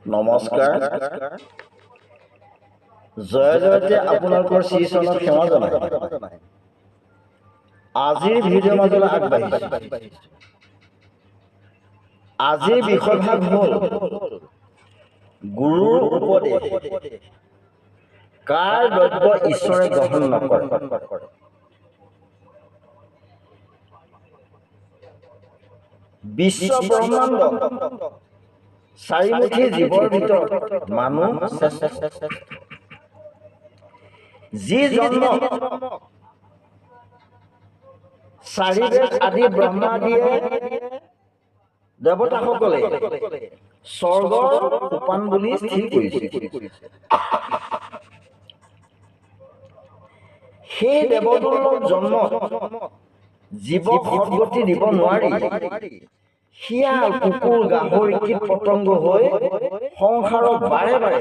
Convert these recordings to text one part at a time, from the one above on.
নমস্কাৰ। জয় জয়তে আপোনালোকৰ শ্ৰী চৰণত সেৱা জনাই আজিৰ ভিডিঅ' মাজলৈ আগবাঢ়িছোঁ। আজিৰ বিষয়ভাগ হ'ল গুৰুৰ উপদেশ কাৰ দ্ৰব্য ঈশ্বৰে গ্ৰহণ নকৰে। বিশ্ব ব্ৰহ্মাণ্ড চাৰিমুখী জীৱৰ ভিতৰত মানুহ শ্ৰেষ্ঠ। যি জন্ম চাৰিবেদ আদি ব্ৰহ্মাদিয়ে দেৱতাসকলে স্বৰ্গৰ সোপান বুলি স্থিৰ কৰিছে, সেই দেৱদুৰ্লভ জন্ম জীৱক সদ্গতি দিব নোৱাৰি শিয়াল, কুকুৰ, গাহৰি, কীট পতংগ হৈ সংসাৰৰ বাৰে বাৰে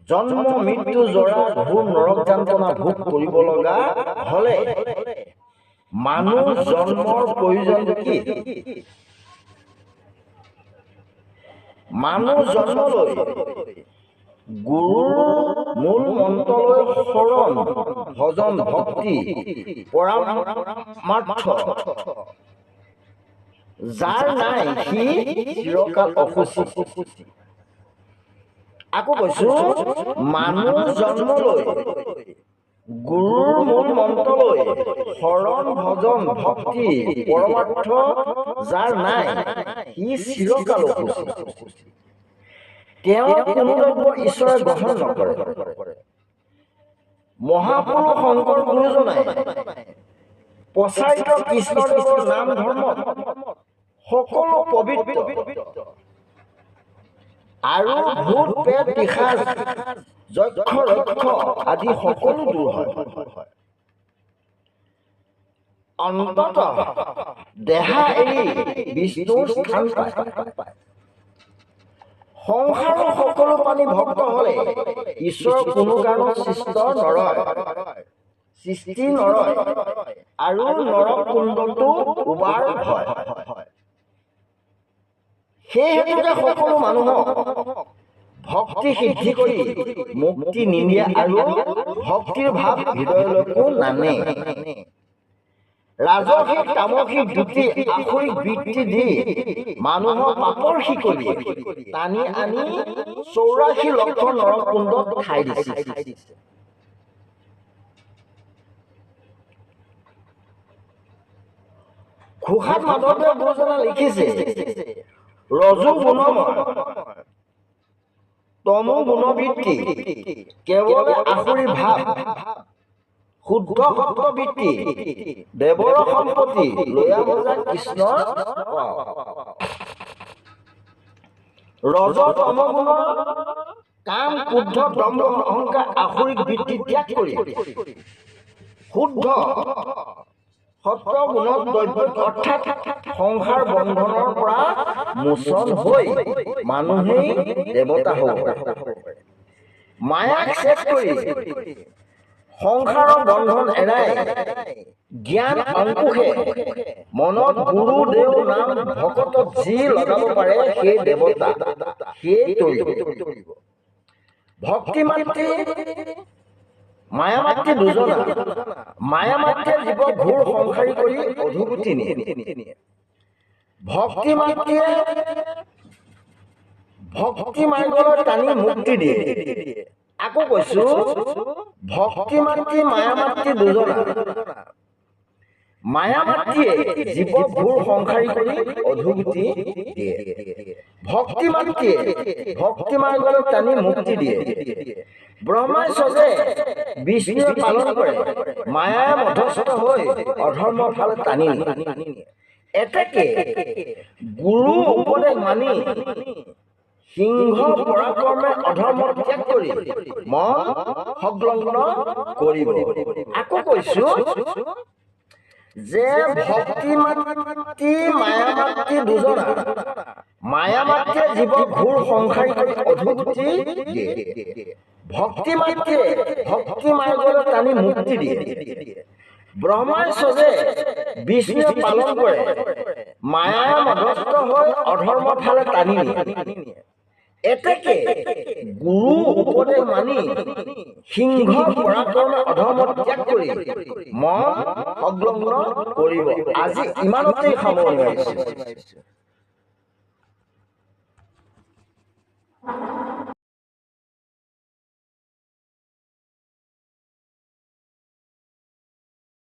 জন্ম মৃত্যু জৰা ঘোৰ নৰক যাতনা ভোগ কৰিব লগা হলে মানুহ জন্মৰ প্ৰয়োজন কি? মানুহ জন্ম লৈ গুৰুৰ মূল মন্ত্ৰলৈ শৰণ ভজন ভক্তি পৰামাৰ্থ যাৰ নাই সি চিৰকাল অসুচি। আকৌ কৈছো, মানুহ জন্ম লৈ গুৰুৰ মূল মন্ত্ৰলৈ শৰণ ভজন ভক্তি পৰমাৰ্থ যাৰ নাই সি চিৰকাল অসুচি। তেওঁ কোনো দ্ৰব্য ঈশ্বৰে গ্ৰহণ নকৰে। মহাপুৰুষ শংকৰ গুৰুজনাই প্ৰচাৰিত কৃষ্ণদেৱৰ নাম ধৰ্ম সকলো পবিত্ৰ আৰু ভূত প্ৰেত পিশাচ যক্ষ ৰক্ষ আদি সকলো দূৰ হয়। অন্ততঃ দেহা এৰি বিষ্ণুৰ স্থান পায়। সংসাৰৰ সকলো প্ৰাণী ভক্ত হলে ঈশ্বৰৰ কোনো কাৰণত সৃষ্টি নৰয় আৰু নৰক কুণ্ডটো উবাৰ হয়। সেই হেতুকে সকলো মানুহক ভক্তি সিদ্ধি কৰি মুক্তি নিদিয়ে আৰু ভক্তিৰ ভাৱ হৃদয়লৈকো নানে। ৰাজসিক তামসিক দ্যুতি আসুৰিক বৃত্তি দি মানুহৰ পাপৰ শিকলি টানি আনি 84 লক্ষ নৰক কুণ্ডত ঠাই দিছে। ঘোষাত মাধৱদেৱ গুৰুজনাই লিখিছে, ৰজু গুণময় তমো গুণবৃত্তি কেৱল আসুৰি ভাৱ শুদ্ধ সত্ববৃত্তি দেৱৰ সম্পত্তি লয়া বজা কৃষ্ণ। ৰজ তম গুণৰ কাম ক্ৰোধ দম্ভ অহংকাৰ আসুৰিক বৃত্তি ত্যাগ কৰি শুদ্ধ সত্য গুণত দ্ৰব্য অৰ্থাৎ সংসাৰ বন্ধনৰ পৰা মোচন হৈ মানুহেই দেৱতা হ'ব। মায়াক শেষ কৰি সংসাৰৰ বন্ধন এৰাই জ্ঞান অংকুশে মনত গুৰু দেৱ নাম ভকতক যি লগাব পাৰে সেই দেৱতা, সেই তৰিব। ভক্তি মাতৃ মায়া মাতৃ দুজনা। মায়া মাতৃয়ে জীৱক ঘোৰ সংসাৰী কৰি অধোগতি নিয়ে। ভক্তি মাতৃয়ে ভক্তি মাৰ্গলৈ টানি মুক্তি দিয়ে। আকৌ কৈছো, ভক্তি মাতৃ মায়া মাতৃ দুজনা। মায়া মাতৃয়ে জীৱক ঘোৰ সংসাৰী কৰি অধোগতি দিয়ে। ভক্তি মাতৃয়ে ভক্তি মাৰ্গলৈ টানি মুক্তি দিয়ে। ব্ৰহ্মাই সজে বিষ্ণুৱে পালন কৰে, মায়াই মধ্যস্থ হৈ অধৰ্মৰ ফালে টানি নিয়ে। এতেকে গুৰু উপদেশ মানি সিংহ পৰাক্ৰমে অধৰ্ম ত্যাগ কৰি মন সংলগ্ন কৰিব। আকৌ কৈছো যে ভক্তি মাতৃ মায়া মাতৃ দুজনা। মায়া মাতৃয়ে জীৱক ঘোৰ সংসাৰী কৰি অধোগতি দিয়ে। ভক্তি মাতৃয়ে ভক্তি মাৰ্গলৈ টানি মুক্তি দিয়ে। ব্ৰহ্মাই সজে বিষ্ণুৱে পালন কৰে, মায়াই মধ্যস্থ হৈ অধৰ্মৰ ফালে টানি নিয়ে। এতেকে গুৰু উপদেশ মানি সিংহ পৰাক্ৰম অধৰ্ম ত্যাগ কৰি মন সংলগ্ন কৰিব। আজি ইমানতেই সামৰণি মাৰিছোঁ।